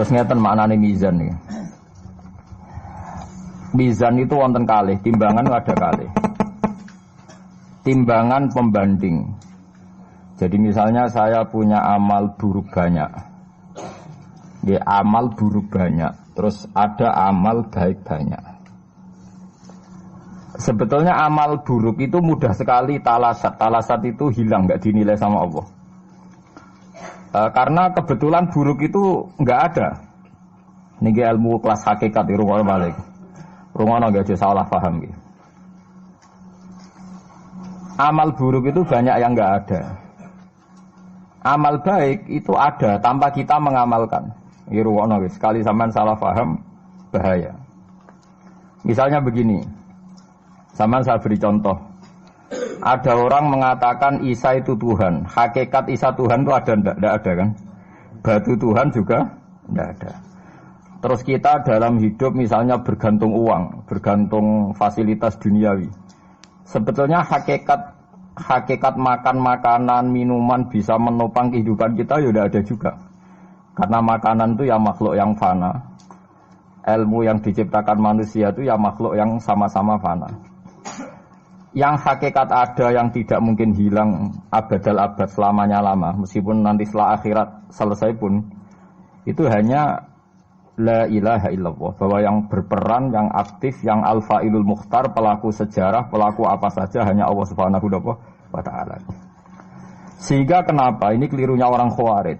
Terus ngeten maknane mizan nih. Mizan itu wonten kalih, timbangan ada kalih. Timbangan pembanding. Jadi misalnya saya punya amal buruk banyak. Ya, amal buruk banyak. Terus ada amal baik banyak. Sebetulnya amal buruk itu mudah sekali talasat. Talasat itu hilang, nggak dinilai sama Allah. Karena kebetulan buruk itu nggak ada. Niki ilmu kelas hakikat di rumah balik. Rumah nggak ada salah paham gitu. Amal buruk itu banyak yang nggak ada. Amal baik itu ada tanpa kita mengamalkan. Di rumah sekali sampean salah paham bahaya. Misalnya begini, sampean saya beri contoh. Ada orang mengatakan Isa itu Tuhan. Hakikat Isa Tuhan itu ada enggak? Enggak ada kan? Batu Tuhan juga enggak ada. Terus kita dalam hidup misalnya bergantung uang, bergantung fasilitas duniawi. Sebetulnya hakikat makan makanan, minuman bisa menopang kehidupan kita ya udah ada juga. Karena makanan itu ya makhluk yang fana. Ilmu yang diciptakan manusia itu ya makhluk yang sama-sama fana. Yang hakikat ada yang tidak mungkin hilang abadal abad selamanya lama, meskipun nanti setelah akhirat selesai pun itu hanya la ilaha illallah, bahwa yang berperan, yang aktif, yang al-fa'ilul mukhtar, pelaku sejarah, pelaku apa saja hanya Allah Subhanahu wa ta'ala. Sehingga kenapa ini kelirunya orang Khawarij?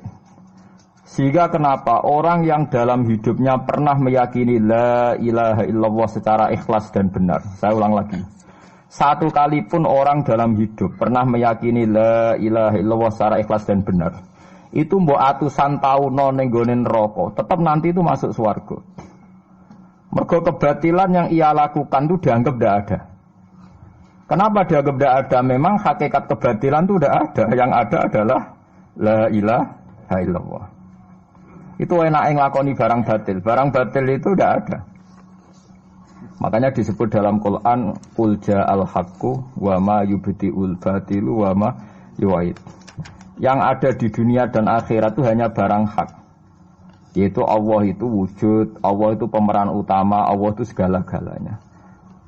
Sehingga kenapa orang yang dalam hidupnya pernah meyakini la ilaha illallah secara ikhlas dan benar. Saya ulang lagi. Satu kali pun orang dalam hidup pernah meyakini la ilaha illallah secara ikhlas dan benar. Itu mbok atusan taun ning nggone neraka, tetap nanti itu masuk swarga. Mergo kebatilan yang ia lakukan itu dianggap tidak ada. Kenapa dianggap tidak ada? Memang hakikat kebatilan itu tidak ada. Yang ada adalah la ilaha illallah. Itu enak nglakoni barang batil. Barang batil itu tidak ada. Makanya disebut dalam Quran qul ja'al haqqu wa ma yubti'ul batilu wa ma yu'id. Yang ada di dunia dan akhirat itu hanya barang hak. Yaitu Allah itu wujud, Allah itu pemeran utama, Allah itu segala-galanya.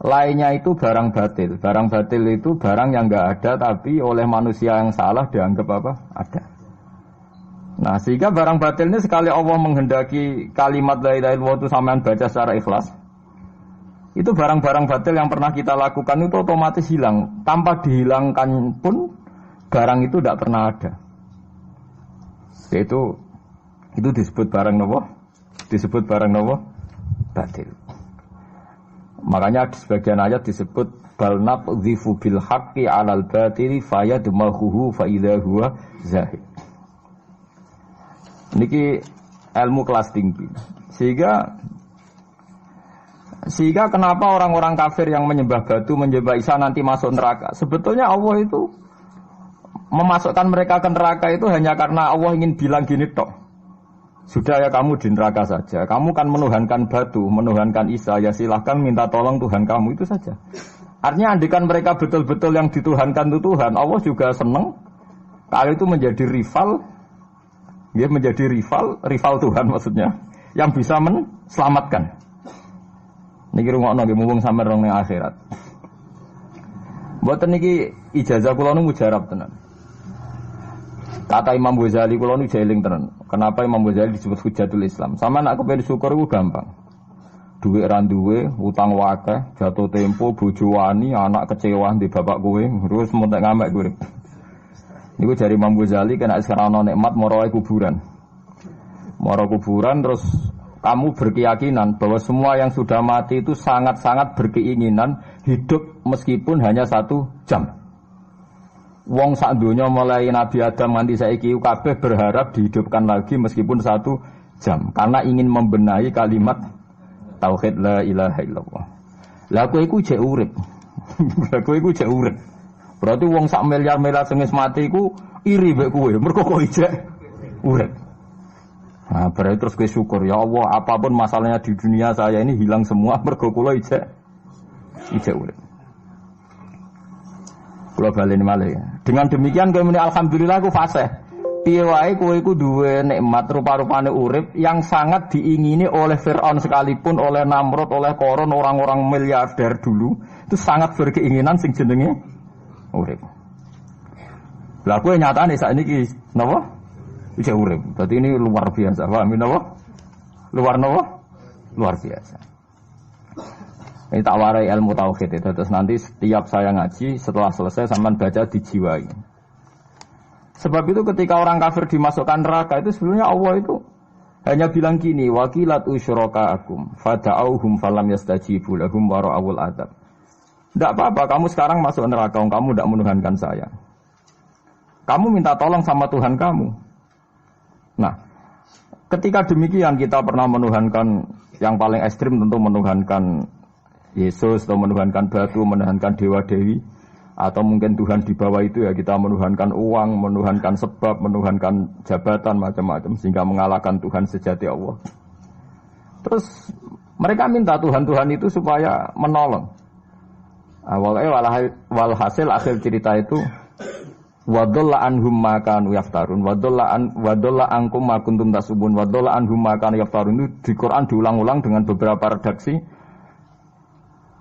Lainnya itu barang batil. Barang batil itu barang yang enggak ada tapi oleh manusia yang salah dianggap apa? Ada. Nah, sehingga barang batil ini sekali Allah menghendaki kalimat la ilaha illallah itu sampean baca secara ikhlas. Itu barang-barang batil yang pernah kita lakukan itu otomatis hilang. Tanpa dihilangkan pun barang itu tidak pernah ada. Yaitu itu disebut barang nopo? Disebut barang nopo? Batil. Makanya di sebagian ayat disebut bal naqdhifu bil haqqi 'alal batili fayadmaghuhu fa idza huwa zahid. Niki ilmu kelas tinggi. Sehingga kenapa orang-orang kafir yang menyembah batu, menyembah Isa nanti masuk neraka? Sebetulnya Allah itu memasukkan mereka ke neraka itu hanya karena Allah ingin bilang gini tok. Sudah ya kamu di neraka saja. Kamu kan menuhankan batu, menuhankan Isa, ya silahkan minta tolong Tuhan kamu, itu saja. Artinya andikan mereka betul-betul yang dituhankan itu Tuhan, Allah juga senang. Kalau itu menjadi rival, dia menjadi rival Tuhan maksudnya, yang bisa menselamatkan. Niki rungokno nggih mumpung sampeyan rong ning akhirat. Mboten niki ijazah kula nu mujarab tenan. Kata Imam Ghazali kula nu jeling tenan. Kenapa Imam Ghazali disebut Hujatul Islam? Sama nak kepen syukur iku gampang. Duit ra duwe, utang wakeh, jatuh tempo, bojo wani, anak kecewa di bapak kowe, terus mentek ngamek kowe. Niku jari Imam Ghazali kena sekarang ana nikmat moro kuburan. Moro kuburan terus kamu berkeyakinan bahwa semua yang sudah mati itu sangat-sangat berkeinginan hidup meskipun hanya 1 jam. Wong sak donya mulai Nabi Adam nganti saiki kabeh berharap dihidupkan lagi meskipun 1 jam karena ingin membenahi kalimat tauhid la ilaha illallah. Lah kowe iku jek urip. Lah kowe iku jek urip. Berarti wong sak miliar-miliar sing wis mati iku iri mbek kowe mergo kowe jek urip. Nah, berarti terus gue syukur ya Allah, apapun masalahnya di dunia saya ini hilang semua mergo kula ijek urip. Kula baleni malih. Dengan demikian kowe muni alhamdulillah aku fasih. Piye wae kowe iku duwe nikmat rupa-rupane urip yang sangat diingini oleh Firaun sekalipun, oleh Namrud, oleh Qarun, orang-orang miliarder dulu, itu sangat berkeinginan sing jenenge urip. Lah kowe nyatane sakniki napa? Iki urip. Dadi ini luar biasa. Paham napa? Luar napa? Luar biasa. Ini tak warai ilmu tauhid itu. Terus nanti setiap saya ngaji setelah selesai sampean baca dijiwai. Sebab itu ketika orang kafir dimasukkan neraka itu sebenarnya Allah itu hanya bilang gini, wakilat usyrakaakum fada'auhum falam yastajibu lahum wa ra'awul adzab. Tidak apa-apa, kamu sekarang masuk neraka, kamu tidak menuhankan saya. Kamu minta tolong sama Tuhan kamu. Nah, ketika demikian kita pernah menuhankan yang paling ekstrim tentu menuhankan Yesus atau menuhankan batu, menuhankan dewa-dewi. Atau mungkin Tuhan di bawah itu ya kita menuhankan uang, menuhankan sebab, menuhankan jabatan macam-macam sehingga mengalahkan Tuhan sejati Allah. Terus mereka minta Tuhan-Tuhan itu supaya menolong. Walhasil akhir cerita itu wadolla anhum ma kanu yaftarun wadolla ankum ma kuntum tasubun wadolla anhum ma kanu yaftarun itu di Quran diulang-ulang dengan beberapa redaksi.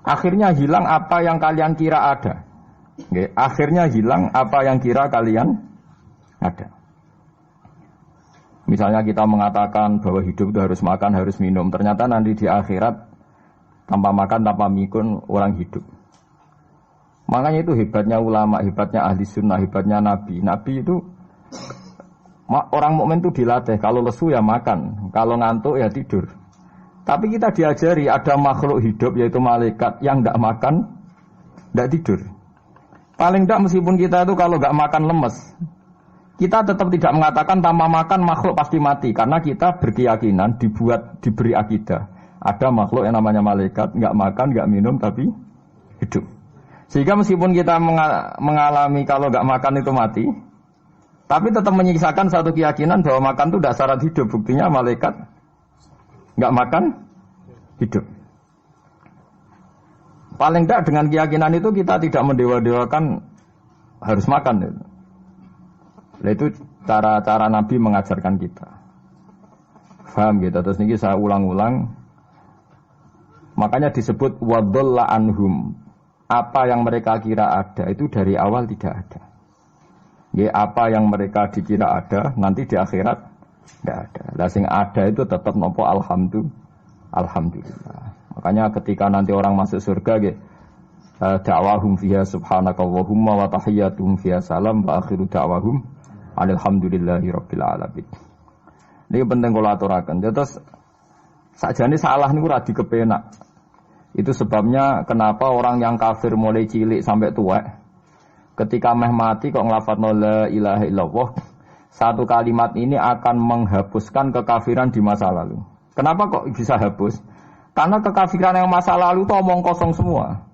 Akhirnya hilang apa yang kalian kira ada. Oke, akhirnya hilang apa yang kira kalian ada. Misalnya kita mengatakan bahwa hidup itu harus makan, harus minum. Ternyata nanti di akhirat tanpa makan, tanpa mikun orang hidup. Makanya itu hebatnya ulama, hebatnya ahli sunnah, hebatnya nabi. Nabi itu orang mukmin itu dilatih. Kalau lesu ya makan, kalau ngantuk ya tidur. Tapi kita diajari ada makhluk hidup yaitu malaikat yang tidak makan, tidak tidur. Paling tidak meskipun kita itu kalau nggak makan lemes, kita tetap tidak mengatakan tanpa makan makhluk pasti mati. Karena kita berkeyakinan diberi akidah. Ada makhluk yang namanya malaikat, nggak makan, nggak minum, tapi hidup. Sehingga meskipun kita mengalami kalau nggak makan itu mati, tapi tetap menyisakan satu keyakinan bahwa makan itu tidak syarat hidup. Buktinya malaikat nggak makan, hidup. Paling tidak dengan keyakinan itu kita tidak mendewa-dewakan harus makan. Nah, itu cara-cara Nabi mengajarkan kita. Paham gitu. Terus ini saya ulang-ulang. Makanya disebut wadolla anhum. Apa yang mereka kira ada itu dari awal tidak ada. Ya, apa yang mereka dikira ada nanti di akhirat tidak ada. Lah sing ada itu tetap nopo alhamdulillah. Makanya ketika nanti orang masuk surga da'wahum fiha subhanakallahumma wa tahiyyatuhum fiha salam wa akhiru da'wahum alhamdulillahi rabbil alamin. Ini penting kula aturaken. Terus sakjane salah niku ora dikepenak. Itu sebabnya kenapa orang yang kafir mulai cilik sampai tua ketika meh mati kok nglafadzna la ilaha illallah, satu kalimat ini akan menghapuskan kekafiran di masa lalu. Kenapa kok bisa hapus? Karena kekafiran yang masa lalu itu omong kosong semua.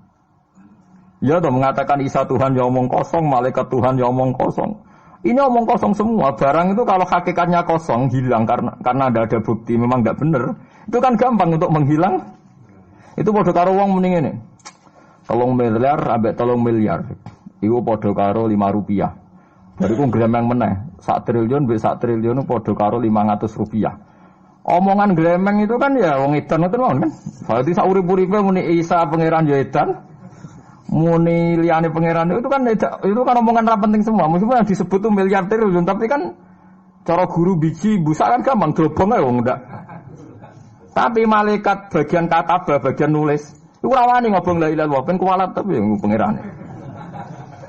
Ya toh mengatakan Isa Tuhan ya omong kosong, malaikat Tuhan ya omong kosong. Ini omong kosong semua. Barang itu kalau hakikatnya kosong hilang karena tidak ada bukti memang tidak benar. Itu kan gampang untuk menghilang. Itu padha karo wong mending ini. 3 miliar ambek 3 miliar. Iku padha karo 5 rupiah. Bariku gremeng meneh. 1 triliun mbek 1 triliun padha karo 500 rupiah. Omongan gremeng itu kan ya wong edan ngoten mawon kan. Berarti sak urip-uripe muni Isa pangeran ya edan. Muni liyane pangeran itu kan omongan ra penting semua. Meskipun yang disebut tuh miliar triliun tapi kan cara guru biji busak kan gampang globong ae wong ndak. Tapi malaikat bagian katabah, bagian nulis, iku ora wani ngobong la ilaha illallah ben kuwalat tapi ya pangeran.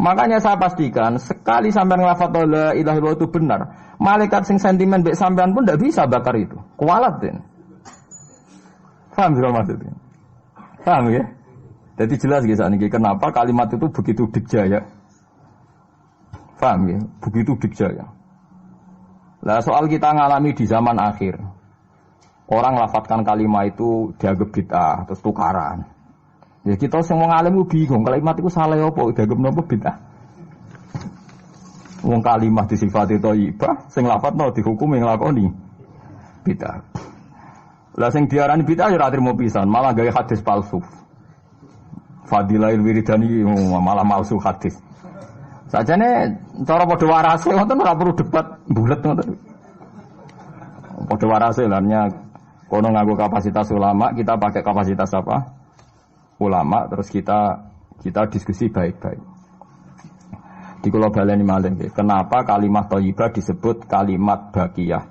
Makanya saya pastikan sekali sampean nglafadz la ilaha illallah itu benar. Malaikat sing sentimen mbek sampean pun ndak bisa bakar itu. Kualat den. Paham juga maksudnya? Paham ya? Jadi jelas gitu niki kenapa kalimat itu begitu dikjaya. Paham ya? Begitu dikjaya. Lah soal kita ngalami di zaman akhir. Orang lafadzkan kalimat itu dianggap bid'ah terus tukaran. Ya kita sing wong alim bingung kalimat itu salah apa dianggap napa bid'ah. Wong kalimah disifati thayyibah, sing lafadzno dihukumi nglakoni bid'ah. Lah sing diarani bid'ah ya ora trimo pisan, malah gawe hadis palsu. Fadilail wiridani malah palsu hadis. Sajane cara padha warase wonten ora perlu debat bulet ngoten. Padha warase lannya kono nganggo kapasitas ulama, kita pakai kapasitas apa? Ulama, terus kita diskusi baik-baik. Di kula baleni malih nggih, kenapa kalimat thayyibah disebut kalimat baqiyah?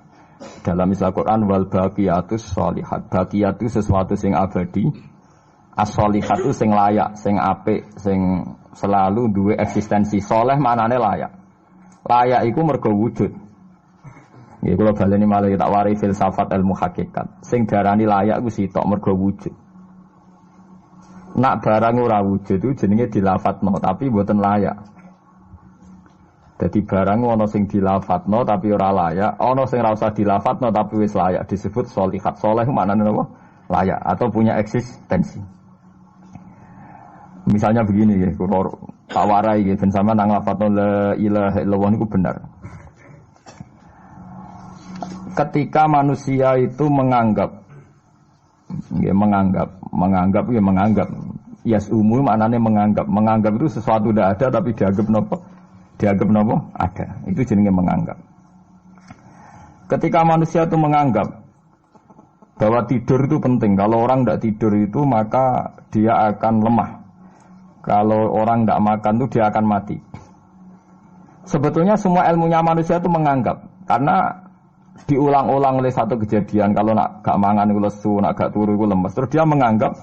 Dalam istilah Quran wal baqiyatus sholihat. Baqiyah itu sesuatu sing abadi. As-sholihat itu sing layak, sing apik, sing selalu duwe eksistensi. Soleh maknane layak. Layak iku mergo wujud. Nggih kula baleni malih tak wari filsafat ilmu hakikat. Sing darani layak iku sitok mergo wujud. Nak barang ora wujud itu jenenge dilafadzno tapi mboten layak. Jadi barang ana sing dilafadzno tapi ora layak, ana sing ora usah dilafadzno tapi wis layak disebut sholihat. Saleh maknane apa? Layak atau punya eksistensi. Misalnya begini ya, kalau tak warai ya, ben sampean nang lafadzno la ilaha illallah niku benar. Ketika manusia itu menganggap yasumu maknane menganggap itu sesuatu tidak ada tapi dianggap nopo ada, itu jenenge menganggap. Ketika manusia itu menganggap bahwa tidur itu penting, kalau orang tidak tidur itu maka dia akan lemah, kalau orang tidak makan itu dia akan mati. Sebetulnya semua ilmunya manusia itu menganggap, karena diulang-ulang oleh satu kejadian, kalau nak gak mangan itu lesu, nak gak turu itu lemes, terus dia menganggap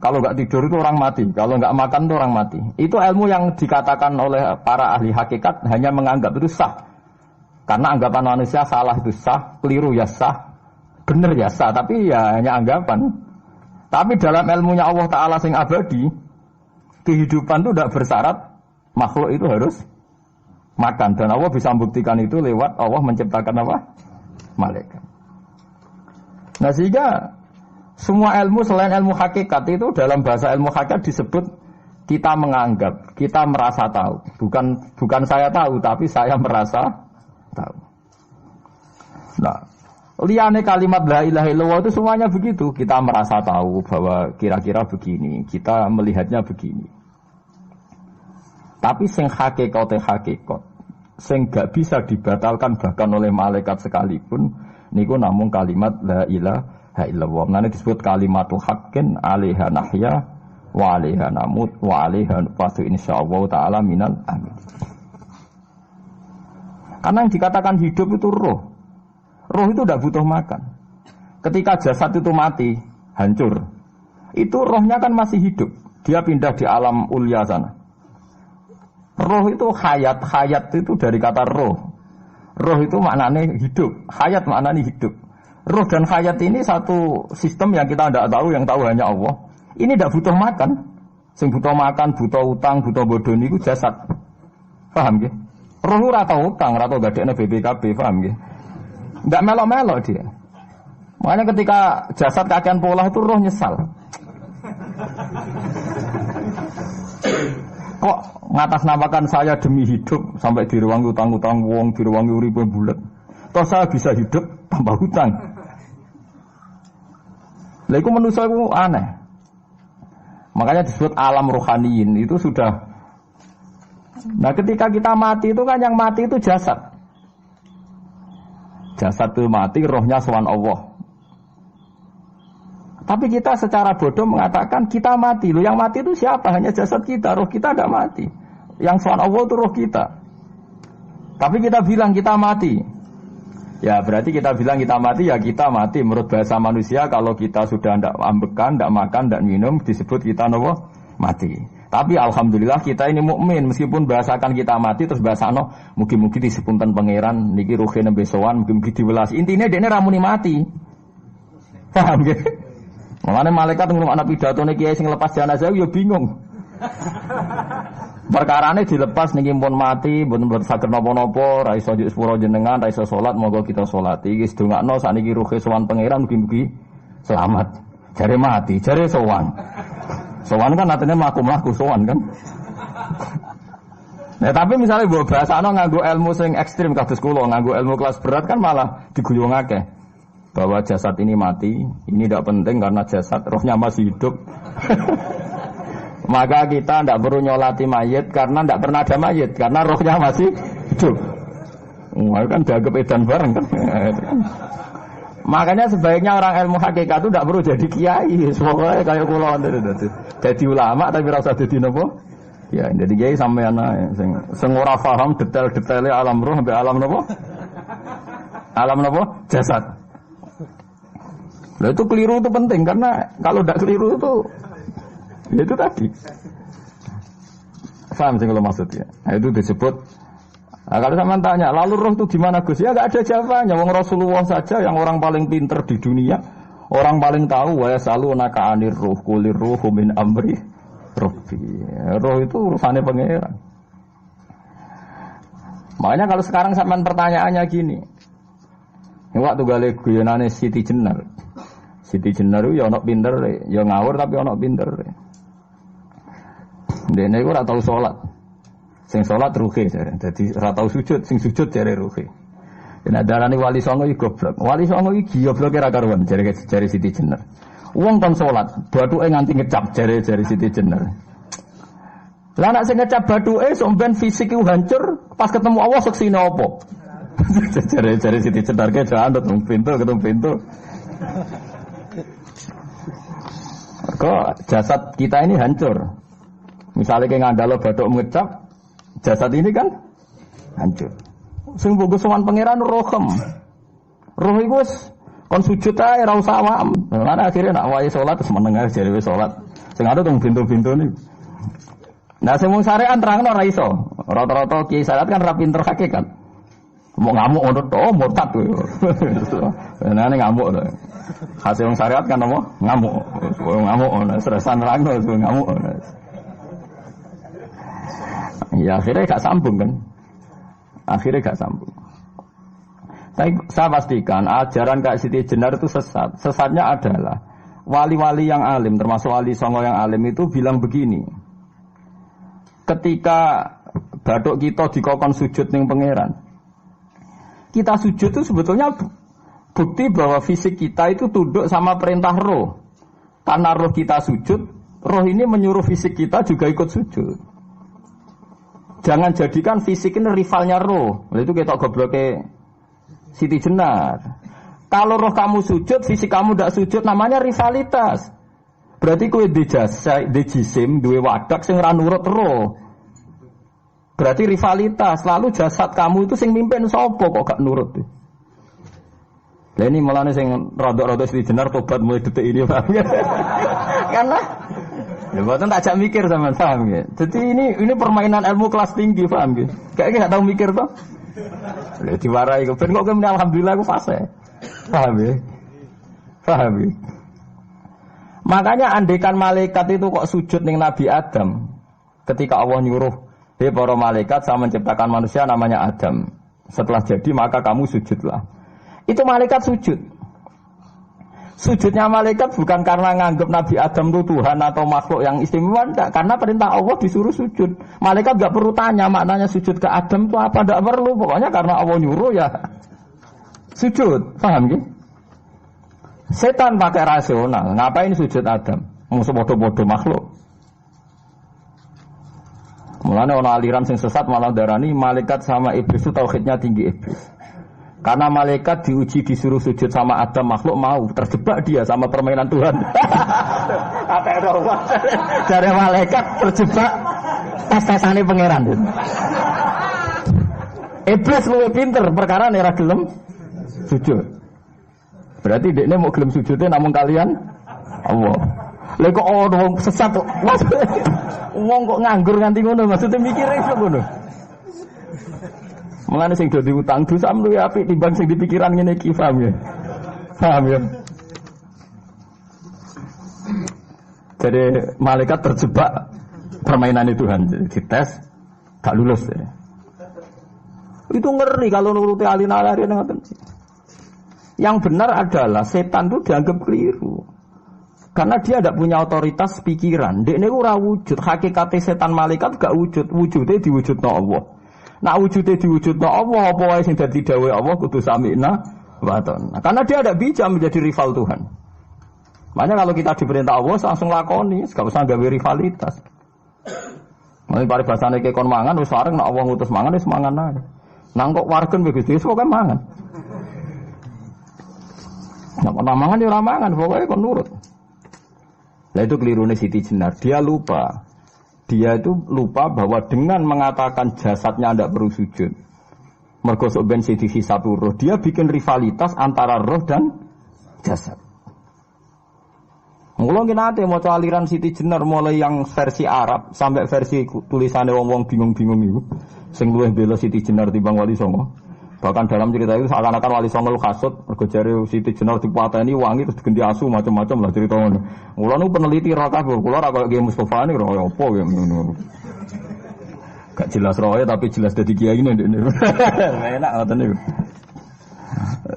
kalau gak tidur itu orang mati, kalau gak makan itu orang mati. Itu ilmu yang dikatakan oleh para ahli hakikat hanya menganggap itu sah, karena anggapan manusia salah itu sah, keliru ya sah, benar ya sah, tapi ya hanya anggapan. Tapi dalam ilmunya Allah Ta'ala sing abadi, kehidupan itu tidak bersyarat makhluk itu harus makan, dan Allah bisa membuktikan itu lewat Allah menciptakan apa? Malaikat. Nah sehingga semua ilmu selain ilmu hakikat itu dalam bahasa ilmu hakikat disebut kita menganggap, kita merasa tahu. Bukan saya tahu, tapi saya merasa tahu. Nah, liane kalimat la ilaha illallah itu semuanya begitu. Kita merasa tahu bahwa kira-kira begini, kita melihatnya begini. Tapi sing hakikat, sing gak bisa dibatalkan bahkan oleh malaikat sekalipun, niku namung kalimat la ilaha illallah. Nane disebut kalimatul haqqin 'alaiha nahya wa 'alaiha namut wa 'alaiha nufatu insyaallah taala minal amin. Karena yang dikatakan hidup itu roh. Roh itu tidak butuh makan. Ketika jasad itu mati, hancur, itu rohnya kan masih hidup. Dia pindah di alam ulya sana. Roh itu hayat itu dari kata roh. Roh itu maknanya hidup, hayat maknanya hidup. Roh dan hayat ini satu sistem yang kita tidak tahu, yang tahu hanya Allah. Ini tidak butuh makan. Sing butuh makan, butuh utang, butuh bodoh niku jasad. Paham nggih? Roh ora tau utang, ora tau gadekne BPKB, paham nggih? Enggak melok-melok dia. Makanya ketika jasad kakean pola itu roh nyesal. Kok ngatasnamakan saya demi hidup sampai direwangi utang-utang wong, direwangi uripe bulet. Toh saya bisa hidup tanpa hutang. Lah iku manusia iku aneh. Makanya disebut alam rohaniin itu sudah. Nah, ketika kita mati itu kan yang mati itu jasad. Jasad itu mati, rohnya sowan Allah. Tapi kita secara bodoh mengatakan kita mati. Loh, yang mati itu siapa? Hanya jasad kita, roh kita tidak mati. Yang sowan Allah itu roh kita. Tapi kita bilang kita mati. Ya berarti kita bilang kita mati, ya kita mati. Menurut bahasa manusia, kalau kita sudah tidak ambekan, tidak makan, tidak minum, disebut kita nopo mati. Tapi alhamdulillah kita ini mukmin, meskipun bahasakan kita mati terus bahasano mugi-mugi disepunten pangeran niki ruhe nembe sowan, mugi-mugi diwelas. Intine dekne ramuni mati. Paham nggih? Mulane malaikat ngrungokno pidatone kiai sing lepas jenazah ya bingung. Perkarane dilepas niki pun mati, mboten saged napa-napa, ra iso njuk sepuro jenengan, ra iso salat, monggo kita salati. Iki sedongakno sakniki ruhe sowan pangeran mugi-mugi selamat. Jare mati, jare sowan. Sowan kan artinya mlaku-mlaku sowan kan. Nah, tapi misalnya mbok bahasano nganggo ilmu sing ekstrim kados kula, nganggo ilmu kelas berat kan malah diguyung akeh. Bahwa jasad ini mati, ini tidak penting karena jasad rohnya masih hidup. Maka kita tidak perlu nyolati mayit karena tidak pernah ada mayit, karena rohnya masih hidup. Wah, kan dianggap edan bareng kan. Makanya sebaiknya orang ilmu hakikat itu tidak perlu jadi kiai, semoga kayak kula jadi ulama tapi rasa jadi nopo. Ya, jadi kiai sampai anak sing ora paham detail-detailnya alam roh sampai alam nopo? Alam nopo? Jasad. Nah, itu keliru itu penting karena kalau tidak keliru itu tadi. Paham sih kalau maksudnya. Nah, itu disebut. Nah, kalau sama tanya, lalu roh itu gimana Gus? Ya nggak ada jawabannya. Wong Rasulullah saja yang orang paling pinter di dunia, orang paling tahu wa yasalunaka anir ruh kulir ruhu min amri rabbi. Roh itu urusannya pangeran. Makanya kalau sekarang sampean pertanyaannya gini. Ini waktu gale guyonane Siti Jenar. Siti Jenar ya ono pinter, ya ngawur tapi ono pinter. Dene iku ora tau salat. Sing salat ruhe jare. Dadi ora tau sujud, sing sujud jare ruhe. Yen darani wali songo iki goblok. Wali songo iki gobloke ra karuan jare Siti Jenar. Wong kon salat, bathuke nganti ngecap jare Siti Jenar. Lah nek sing ngecap bathuke sok ben fisik iku hancur, pas ketemu Allah seksine apa? Jare Siti Jenar ke jangan ketemu pintu. Kok jasad kita ini hancur. Misalnya kayak ngandalo bathuk ngecap, jasad ini kan hancur. Sing mbok sowan pangeran rohem. Roh iku wis kon sujud ae ora usah awam. Lan akhire nak wae salat terus meneng ae jare wis salat. Sing ada teng pintu-pintu niku. Nah sing mung syariat terangno ora iso. Rata-rata kiai syariat kan ra pinter hakikat. Mau ngamuk ngono to murtad kowe. Nah ngamuk to. Hasil wong syariat kan apa? Ngamuk. Ngamuk ono stresan rangno ngamuk. Ya akhirnya gak sambung kan. Saya pastikan ajaran Kak Siti Jenar itu sesat. Sesatnya adalah wali-wali yang alim, termasuk wali songo yang alim itu bilang begini. Ketika bathuk kita dikokon sujud ning pangeran, kita sujud itu sebetulnya bukti bahwa fisik kita itu tunduk sama perintah roh. Karena roh kita sujud, roh ini menyuruh fisik kita juga ikut sujud. Jangan jadikan fisik ini rivalnya roh. Itu kita gobloke Siti Jenar. Kalau roh kamu sujud, fisik kamu tidak sujud, namanya rivalitas. Berarti kowe di jisim, duwe wadak sing ra nurut roh. Berarti rivalitas. Lalu jasad kamu itu sing mimpin sapa kok gak nurut. Lah ini mulane sing rada-rada Siti Jenar tobat mulai detik ini, paham ya? Karena ya buatan tak ajak mikir sama paham ya. Jadi ini permainan ilmu kelas tinggi, paham ya? Kayaknya gak tahu mikir toh. Lah diwarai kok ben kok alhamdulillah aku fase. Paham ya? Paham ya? Makanya andekan malaikat itu kok sujud ning Nabi Adam ketika Allah nyuruh, "Hei para malaikat, saya menciptakan manusia namanya Adam. Setelah jadi maka kamu sujudlah." Itu malaikat sujud. Sujudnya malaikat bukan karena nganggap Nabi Adam itu Tuhan atau makhluk yang istimewa, enggak. Karena perintah Allah disuruh sujud. Malaikat enggak perlu tanya maknanya sujud ke Adam itu apa, enggak perlu. Pokoknya karena Allah nyuruh ya sujud. Paham gitu? Setan pakai rasional. Ngapain sujud Adam? Musuh bodoh-bodoh makhluk. Mulanya orang aliran sing sesat malah darani malaikat sama iblis itu tauhidnya tinggi iblis. Karena malaikat diuji disuruh sujud sama Adam, makhluk mau terjebak dia sama permainan Tuhan. Apa orang dari malaikat terjebak tes-tesane pangeran. Iblis luwih pinter perkara nek gelem sujud. Berarti dekne mau gelem sujudnya namun kalian Allah. Lha kok ono sesat kok. Wong kok nganggur nganti ngono, maksudnya mikire iso ngono. Mulane sing dadi utang dosa luwih apik timbang sing dipikiran ngene iki, paham ya? Paham ya? Jadi malaikat terjebak permainan Tuhan, dites gak lulus ya. Itu ngeri kalau nuruti alin-alin ngoten. Yang benar adalah setan itu dianggap keliru. Karena dia tidak punya otoritas pikiran. Dekne ora wujud, hakikate setan malaikat gak wujud, wujudnya diwujudno Allah. Nak wujudnya diwujudno Allah, apa wae sing dadi dawuh Allah kudu sami'na wa ta'na. Karena dia tidak bisa menjadi rival Tuhan. Makanya kalau kita diperintah Allah langsung lakoni, gak usah gawe rivalitas. Mulai paribasane ke kon mangan wis sareng nek Allah ngutus mangan wis mangan ae. Nang kok wargen wis Gusti pokoke mangan. Nek mangan ya ora mangan, pokoke kon nurut. Lah itu kelirune Siti Jenar. Dia lupa bahwa dengan mengatakan jasadnya tidak perlu sujud. Mergo sok ben sithik satu roh, dia bikin rivalitas antara roh dan jasad. Mula nate maca aliran Siti Jenar mulai yang versi Arab sampai versi tulisannya wong-wong bingung-bingung itu. Sing luwih bela Siti Jenar timbang Wali Songo. Bahkan dalam cerita itu seakan-akan Wali Songo kasut mergo jare Siti Jenar dipateni wangi terus diganti asu macam-macam lah cerita ngono. Mula nu peneliti ra kabeh, kula ra koyo Kiai Mustofa ni ra apa ya ngono. Gak jelas roe tapi jelas dadi kiai ini. Enak ngoten niku.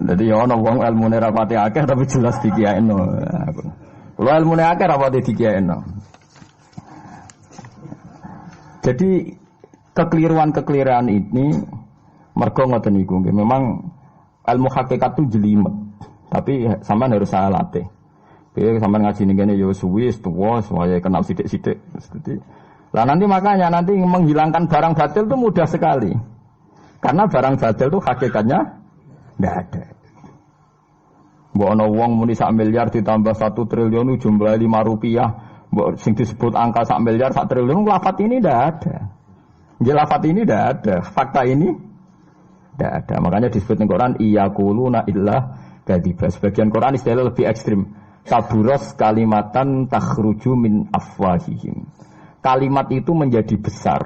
Dadi ya ana wong ilmune ra pati akeh tapi jelas dikiyaino. Kalau ilmu akeh apa dikiyaino. Jadi kekeliruan ini mergo ngoten niku nggih. Memang ilmu hakikat itu jelimet. Tapi sampean harus saya latih. Piye sampean ngaji ning kene ya suwi tuwa supaya kenal sithik-sithik. Lah nanti makanya menghilangkan barang batil itu mudah sekali. Karena barang batil itu hakikatnya ndak ada. Mbok ana wong muni 1 miliar ditambah 1 triliun jumlah 5 rupiah, mbok sing disebut angka 1 miliar 1 triliun lafaz ini ndak ada. Nggih lafaz ini ndak ada, fakta ini ndak ada. Makanya disebut ning Quran iyaquluna illa kadzib. Sebagian Quran istilah lebih ekstrim. Kaburos kalimatan takhruju min afwahihim. Kalimat itu menjadi besar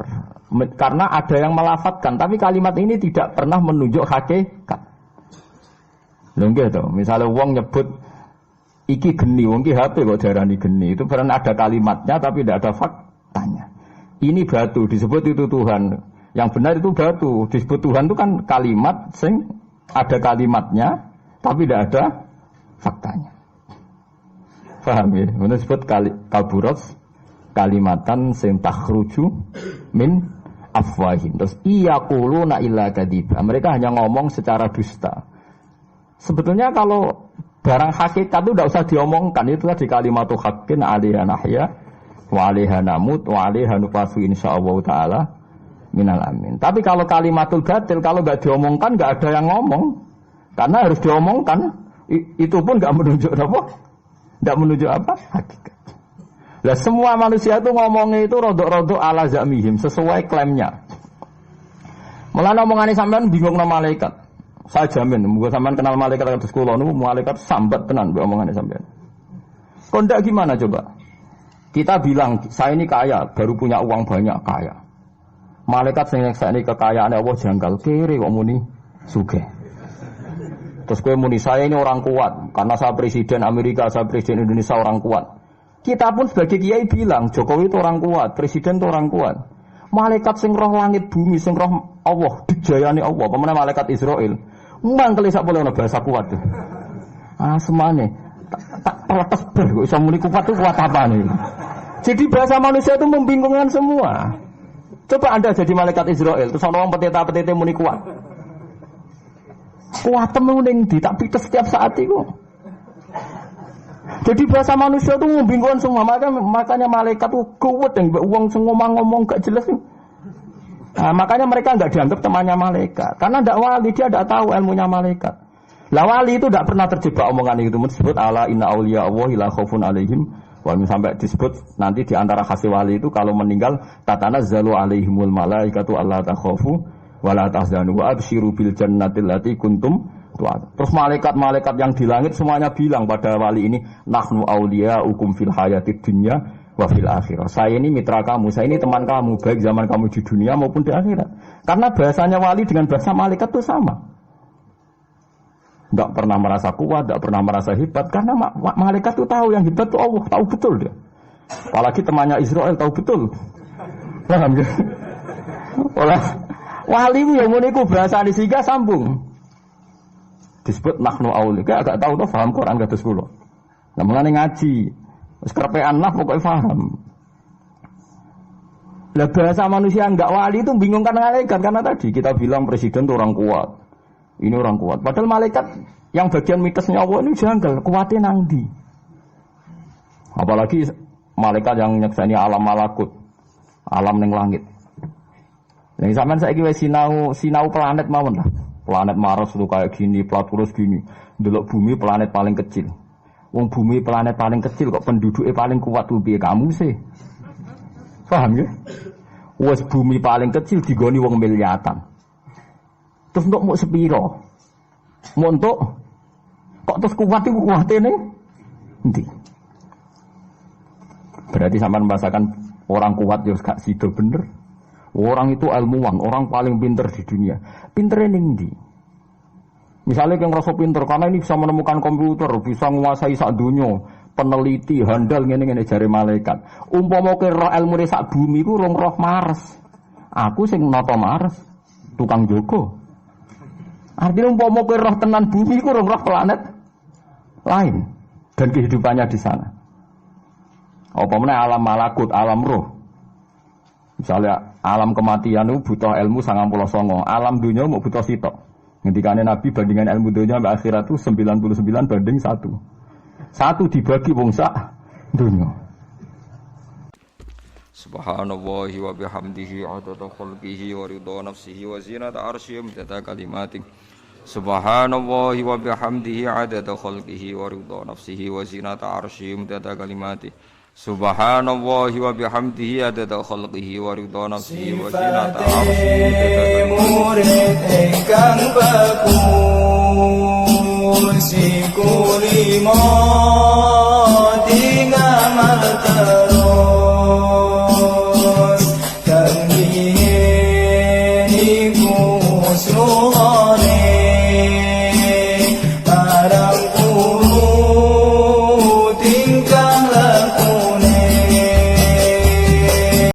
karena ada yang melafatkan, tapi kalimat ini tidak pernah menunjuk hakikat. Lho nggih to, misale wong nyebut iki geni, wong ki HP kok darani geni, itu pernah ada kalimatnya tapi tidak ada faktanya. Ini batu disebut itu Tuhan. Yang benar itu batu, disebut Tuhan itu kan kalimat sing ada kalimatnya tapi tidak ada faktanya. Paham ya? Ini disebut kaburos kalimatan sing takhruju min afwahim. Terus iyaquluna illa kadziba. Mereka hanya ngomong secara dusta. Sebetulnya kalau barang hakikat itu tidak usah diomongkan. Itu tadi kalimatu haqqin 'alaiha nahya wa 'alaiha namut wa 'alaiha nufasu insyaallah taala minal amin. Tapi kalau kalimatul batil kalau enggak diomongkan enggak ada yang ngomong. Karena harus diomongkan. Itu pun enggak menunjuk apa? Enggak menunjuk apa? Hakikat. Lah semua manusia itu ngomongnya itu rodok-rodok ala zamihim sesuai klaimnya. Mulane omongane sampean bingung nama malaikat. Saya jamin, muga sampean kenal malaikat kados kula niku malaikat sambat tenan mbek omongane sampean. Kok ndak gimana coba? Kita bilang saya ini kaya, baru punya uang banyak kaya. Malaikat sing nyekseni kekayaane Allah janggal kere kok muni sugih. Terus kowe muni saya ini orang kuat karena saya presiden Amerika, saya presiden Indonesia orang kuat. Kita pun sebagai kiai bilang Jokowi itu orang kuat, presiden itu orang kuat. Malaikat sing roh langit bumi, sing roh Allah, dijayani Allah, pemene malaikat Israel. Mangkel sak boleh ana bahasa kuat tuh. Semane tak protes ber kok iso muni kuat itu kuat apa nih? Jadi bahasa manusia itu membingungkan semua. Coba Anda jadi malaikat Israel, terus ana wong peteta-petete muni kuat. Kuat temen ning ndi tak pites setiap saat itu. Jadi bahasa manusia itu membingungkan semua. Makanya malaikat itu kuat yang uang ngomong gak jelas. Nah, makanya mereka enggak dianggap temannya malaikat. Karena tidak wali, dia tidak tahu ilmunya malaikat. Lah wali itu tidak pernah terjebak omongan itu. Disebut ala inna auliya Allahi la khaufun alaihim. Walaupun sampai disebut nanti di antara khasih wali itu kalau meninggal tatanazzalu alaihimul malaikatu alla takhafu wa la tahzanu wa absyiru bil jannatil lati kuntum. Terus malaikat-malaikat yang di langit semuanya bilang pada wali ini nahnu auliyaukum fil hayatid dunya wa fil akhirah. Saya ini mitra kamu, saya ini teman kamu baik zaman kamu di dunia maupun di akhirat. Karena bahasanya wali dengan bahasa malaikat itu sama. Enggak pernah merasa kuat, enggak pernah merasa hebat karena malaikat itu tahu yang hebat itu Allah, tahu betul dia. Apalagi temannya Israel tahu betul. Paham ya? Wali yang muniku bahasa disiga sambung. Disebut nahnu auliya, agak tahu tuh paham Quran kados kula. Lah mulane ngaji, wis kerepean lah pokoke paham. Lah bahasa manusia enggak wali itu bingung malaikat karena tadi kita bilang presiden itu orang kuat. Ini orang kuat. Padahal malaikat yang bagian mitosnya Allah ini janggal, kuatnya nang ndi? Apalagi malaikat yang nyekseni alam malakut, alam ning langit. Yang sampean saiki wis sinau planet mawon lah. Planet Mars itu kayak gini, Platurus gini. Delok bumi planet paling kecil. Wong bumi planet paling kecil kok penduduknya paling kuat tuh piye kamu sih? Paham ya? Wes bumi paling kecil digoni wong miliatan. Terus untuk mau sepiro? Mau untuk kok terus kuat itu kuatnya nanti. Berarti sampean membahasakan orang kuat ya gak sido bener. Orang itu ilmuwan, orang paling pinter di dunia. Pinternya ning ndi? Misalnya yang ngerasa pinter karena ini bisa menemukan komputer, bisa menguasai sak dunia, peneliti, handal ngene-ngene jare malaikat. Umpama ke roh ilmu sak bumi ku rong roh Mars. Aku sing nata Mars, tukang jogo. Artinya umpama ke roh tenan bumi ku rong roh planet lain dan kehidupannya di sana. Apa meneh alam malakut, alam roh. Misalnya alam kematian itu butuh ilmu 99, alam dunia mau butuh sitok. Ngendikane Nabi bandingan ilmu dunia sampai akhirat itu 99 banding 1. 1 dibagi wong sak dunia. Subhanallahi wa bihamdihi adada khalqihi wa ridha nafsihi wa zinata arsyihi midada kalimatih. Subhanallahi wa bihamdihi adada khalqihi wa ridha nafsihi wa zinata arsyihi midada kalimatih. Subhanallahi wa bihamdihi adada khalqihi wa ridha nafsihi wa zinata arsyihi murid ingkang bagus sikuli mati ngamal terus kangge